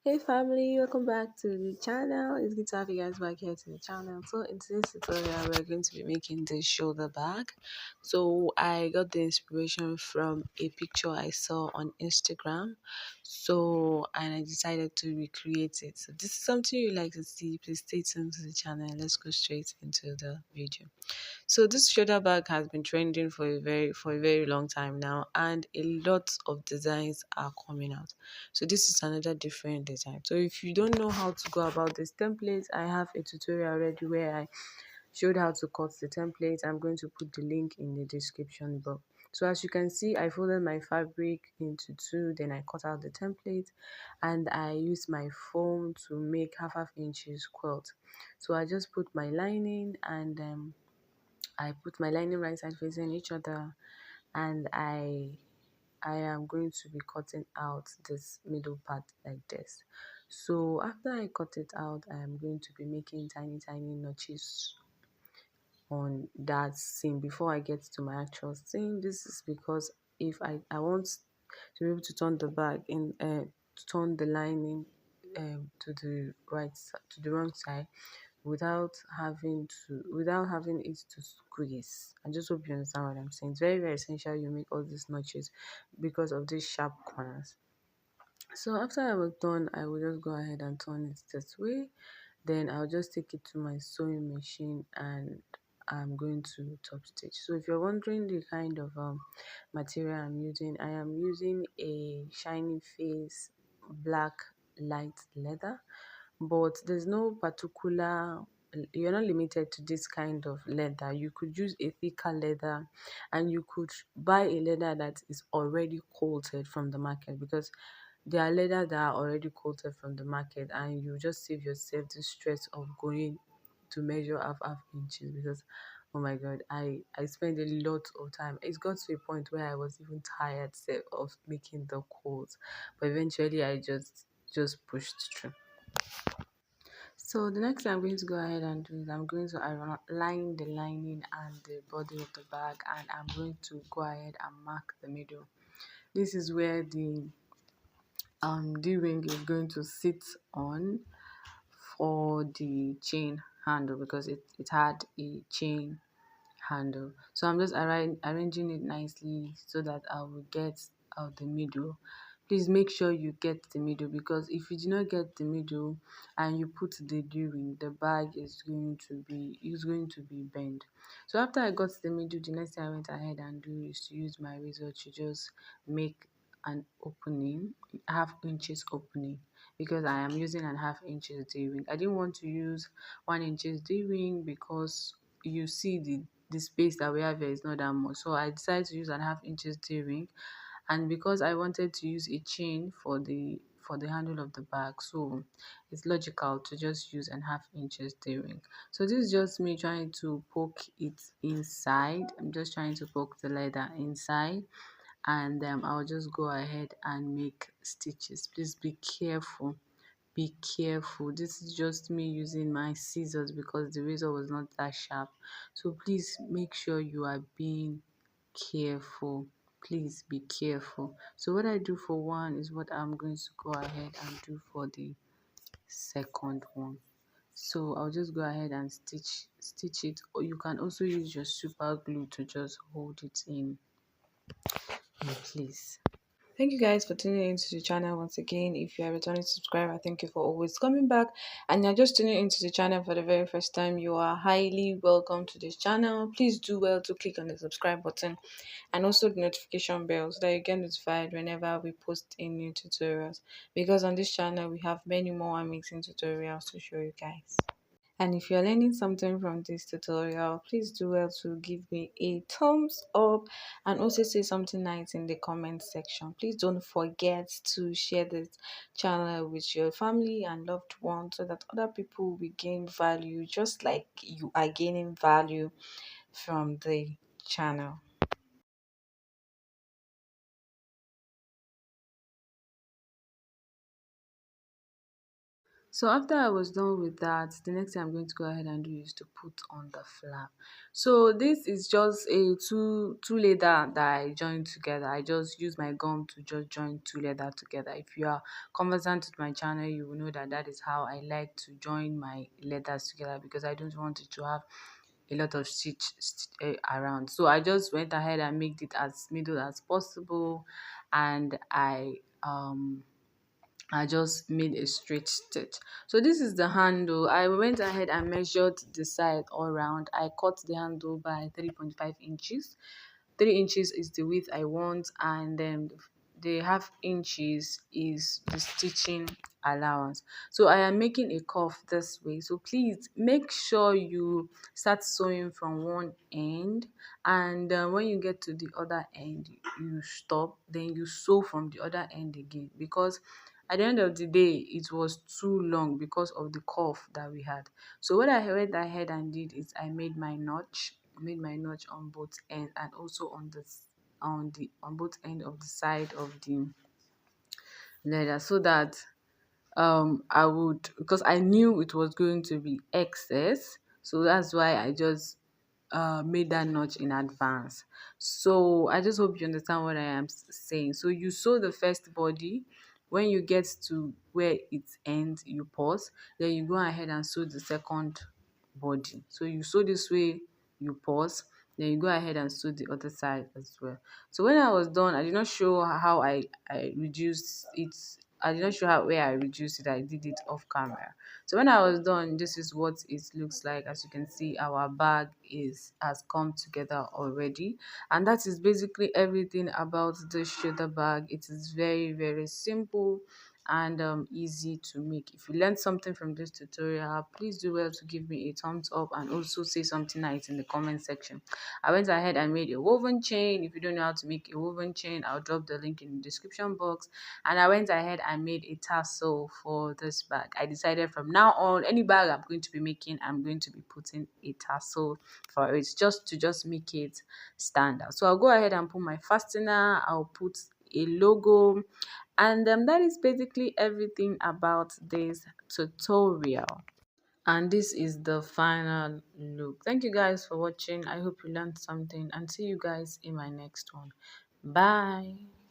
Hey family, welcome back to the channel. It's good to have you guys back here to the channel. So in today's tutorial, we're going to be making this shoulder bag. So I got the inspiration from a picture I saw on Instagram. And I decided to recreate it. So this is something you like to see. Please stay tuned to the channel. Let's go straight into the video. So this shoulder bag has been trending for a very long time now, and a lot of designs are coming out. So this is another different design. So if you don't know how to go about this template, I have a tutorial already where I showed how to cut the template. I'm going to put the link in the description box. So as you can see, I folded my fabric into two, then I cut out the template and I used my foam to make half inches quilt. So I just put my lining and I put my lining right side facing each other, and I am going to be cutting out this middle part like this. So after I cut it out, I am going to be making tiny notches on that seam before I get to my actual seam. This is because if I want to be able to turn the bag in turn the lining to the to the wrong side without having it to squeeze. I just hope you understand what I'm saying. It's very essential you make all these notches because of these sharp corners. So after I was done, I will just go ahead and turn it this way. Then I'll just take it to my sewing machine and I'm going to top stitch. So if you're wondering the kind of material I'm using, I am using a shiny face black light leather, but there's no particular, you're not limited to this kind of leather. You could use a thicker leather, and you could buy a leather that is already coated from the market, because there are leather that are already coated from the market, and you just save yourself the stress of going to measure half inches. Because oh my god, I spent a lot of time. It got to a point where I was even tired of making the quotes, but eventually I just pushed through. So the next thing I'm going to go ahead and do is I'm going to line the lining and the body of the bag, and I'm going to go ahead and mark the middle. This is where the ring is going to sit on for the chain handle, because it had a chain handle. So I'm just arranging it nicely so that I will get out the middle. Please make sure you get the middle, because if you do not get the middle and you put the D-ring, the bag is going to be bent. So after I got the middle, the next thing I went ahead and do is to use my razor to just make an opening, half inches opening, because I am using an half inches D-ring. I didn't want to use 1 inches D-ring because you see the space that we have here is not that much. So I decided to use an half inches D-ring, and because I wanted to use a chain for the handle of the bag, so it's logical to just use an half inches D-ring. So this is just me trying to poke it inside. I'm just trying to poke the leather inside, and I'll just go ahead and make stitches. Please be careful, be careful. This is just me using my scissors because the razor was not that sharp. So please make sure you are being careful. Please be careful. So what I do for one is what I'm going to go ahead and do for the second one. So I'll just go ahead and stitch it, or you can also use your super glue to just hold it in place. Thank you guys for tuning into the channel once again. If you are a returning subscriber, thank you for always coming back. And you're just tuning into the channel for the very first time, you are highly welcome to this channel. Please do well to click on the subscribe button and also the notification bell so that you get notified whenever we post in new tutorials. Because on this channel, we have many more amazing tutorials to show you guys. And if you're learning something from this tutorial, please do well to give me a thumbs up and also say something nice in the comment section. Please don't forget to share this channel with your family and loved ones so that other people will gain value just like you are gaining value from the channel. So after I was done with that, the next thing I'm going to go ahead and do is to put on the flap. So this is just a two leather that I joined together. I just use my gum to just join two leather together. If you are conversant with my channel, you will know that that is how I like to join my leathers together, because I don't want it to have a lot of stitch around. So I just went ahead and made it as middle as possible, and I just made a straight stitch. So this is the handle. I went ahead and measured the side all round. I cut the handle by 3.5 inches. 3 inches is the width I want, and then the half inches is the stitching allowance. So I am making a cuff this way. So please make sure you start sewing from one end, and when you get to the other end, you stop, then you sew from the other end again, because at the end of the day it was too long because of the curve that we had. So what I went ahead and did is I made my notch on both ends, and also on both end of the side of the leather, so that I would, because I knew it was going to be excess, so that's why I just made that notch in advance. So I just hope you understand what I am saying. So you sew the first body. When you get to where it ends, you pause. Then you go ahead and sew the second body. So you sew this way, you pause. Then you go ahead and sew the other side as well. So when I was done, I did not show how I reduced it. I did not show how where I reduced it. I did it off camera. So when I was done, this is what it looks like. As you can see, our bag has come together already, and that is basically everything about the shoulder bag. It is very, very simple and easy to make. If you learned something from this tutorial, please do well to give me a thumbs up, and also say something nice in the comment section. I went ahead and made a woven chain. If you don't know how to make a woven chain, I'll drop the link in the description box. And I went ahead and made a tassel for this bag. I decided from now on, any bag I'm going to be making, I'm going to be putting a tassel for it, just make it stand out. So I'll go ahead and put my fastener. I'll put a logo, and that is basically everything about this tutorial. And this is the final look. Thank you guys for watching. I hope you learned something, and see you guys in my next one. Bye.